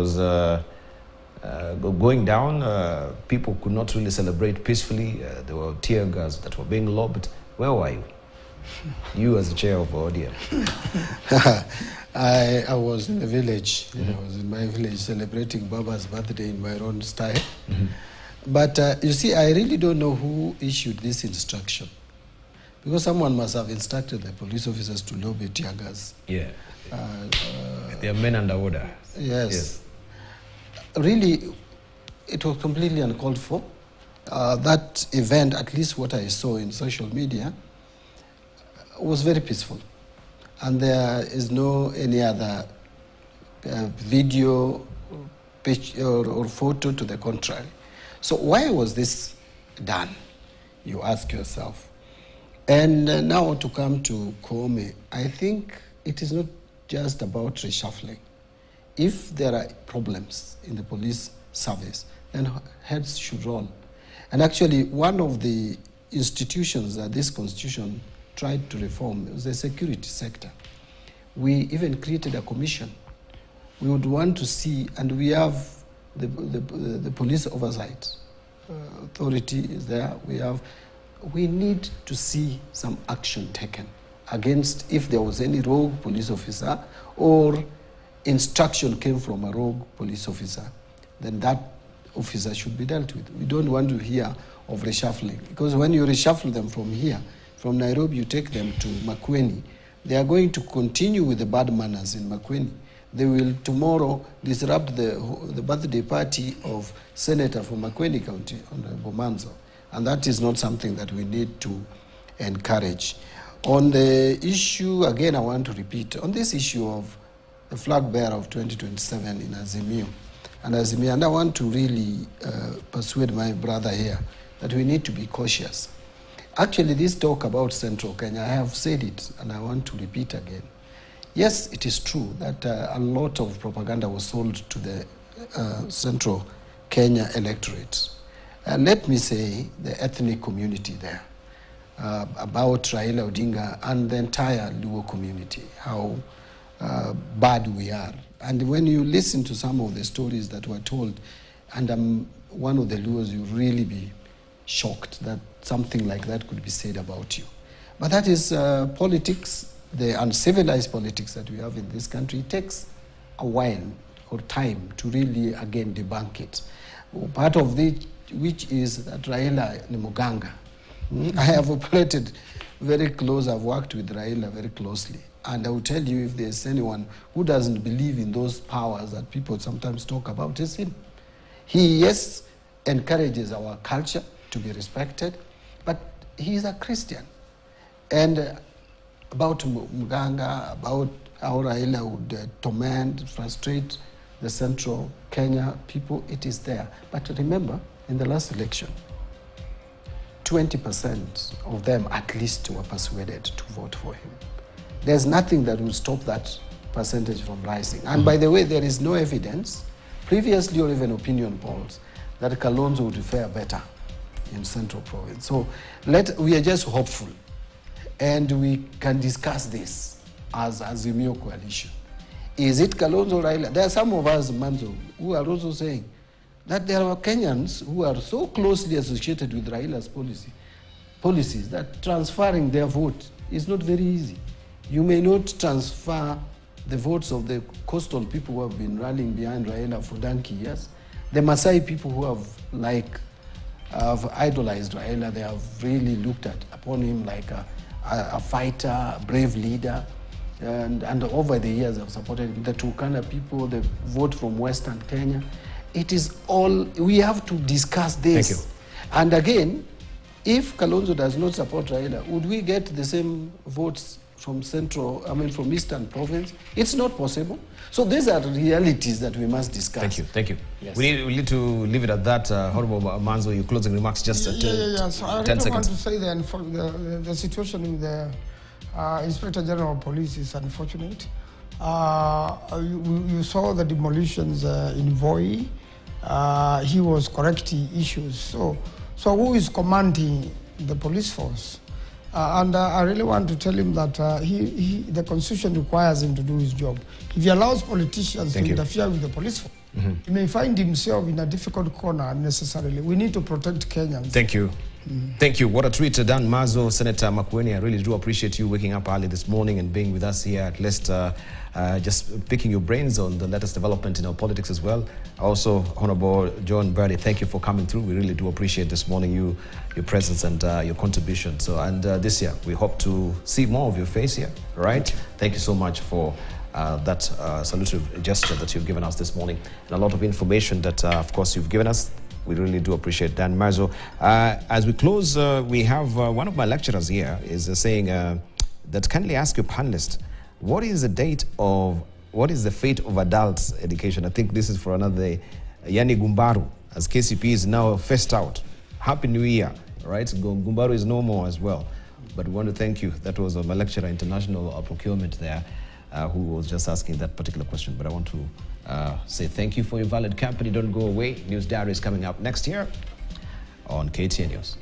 was going down. People could not really celebrate peacefully. There were tear gas that were being lobbed. Where were you? You as the chair of ODM. I was in the village. I was in my village celebrating Baba's birthday in my own style. But you see, I really don't know who issued this instruction. Because someone must have instructed the police officers to lobby tear gas. Yeah. They are men under order. Yes. Really, it was completely uncalled for. That event, at least what I saw in social media, was very peaceful. And there is no any other video, picture, or photo to the contrary. So why was this done? You ask yourself. And now to come to Koome, I think it is not just about reshuffling. If there are problems in the police service, then heads should roll. And actually, one of the institutions that this constitution tried to reform was the security sector. We even created a commission. We would want to see, and we have the police oversight authority is there. We need to see some action taken against if there was any rogue police officer or instruction came from a rogue police officer, then that officer should be dealt with. We don't want to hear of reshuffling, because when you reshuffle them from here, from Nairobi, you take them to Makueni, they are going to continue with the bad manners in Makueni. They will tomorrow disrupt the birthday party of Senator from Makueni County, Honorable Manzo. And that is not something that we need to encourage. On the issue, again, I want to repeat, on this issue of the flag bearer of 2027 in Azimio, and I want to really persuade my brother here that we need to be cautious. Actually, this talk about Central Kenya, I have said it, and I want to repeat again. Yes, it is true that a lot of propaganda was sold to the Central Kenya electorate. Let me say the ethnic community there, about Raila Odinga and the entire Luo community, how bad we are. And when you listen to some of the stories that were told, and I'm one of the Luos, you really be shocked that something like that could be said about you. But that is politics, the uncivilized politics that we have in this country. It takes a while or time to really, again, debunk it. Part of which is that Raila ni Muganga. I have operated very close, I've worked with Raila very closely. And I will tell you, if there's anyone who doesn't believe in those powers that people sometimes talk about, it's him. He, yes, encourages our culture to be respected, but he is a Christian. And about Muganga, about how Raila would torment, frustrate the Central Kenya people, it is there. But remember, in the last election, 20% of them at least were persuaded to vote for him. There's nothing that will stop that percentage from rising. And by the way, there is no evidence, previously or even opinion polls, that Kalonzo would fare better in Central Province. So we are just hopeful. And we can discuss this as Azimio coalition. Is it Kalonzo or Raila? There are some of us, Manzo, who are also saying that there are Kenyans who are so closely associated with Raila's policies that transferring their vote is not very easy. You may not transfer the votes of the coastal people who have been rallying behind Raila for donkey years. The Maasai people who have idolized Raila, they have really looked upon him like a fighter, a brave leader, and over the years have supported him. The Turkana people, the vote from Western Kenya. It is all, we have to discuss this. Thank you. And again, if Kalonzo does not support Raila, would we get the same votes from from Eastern Province? It's not possible. So these are realities that we must discuss. Thank you, thank you. Yes. We need to leave it at that. Honorable Manzo, your closing remarks, just So I 10 really seconds. want to say that the situation in the Inspector General of Police is unfortunate. You saw the demolitions in Voi. He was correcting issues. So who is commanding the police force? And I really want to tell him that the Constitution requires him to do his job. If he allows politicians to interfere with the police force, he may find himself in a difficult corner unnecessarily. We need to protect Kenyans. Thank you. Thank you. What a treat. Dan Mazo, Senator Makueni, I really do appreciate you waking up early this morning and being with us here, at least just picking your brains on the latest development in our politics as well. Also, Honorable John Mbadi, thank you for coming through. We really do appreciate this morning your presence and your contribution. So, and this year, we hope to see more of your face here, right? Thank you so much for that salutative gesture that you've given us this morning, and a lot of information that, of course, you've given us. We really do appreciate Dan Mazo. As we close, we have one of my lecturers here is saying that kindly ask your panelist, what is the fate of adults education? I think this is for another day. Yani Gumbaru, as KCP is now first out. Happy New Year, right? Gumbaru is no more as well. But we want to thank you. That was my lecturer, international procurement there, who was just asking that particular question. But I want to say thank you for your valid company. Don't go away. News Diary is coming up next year on KTN News.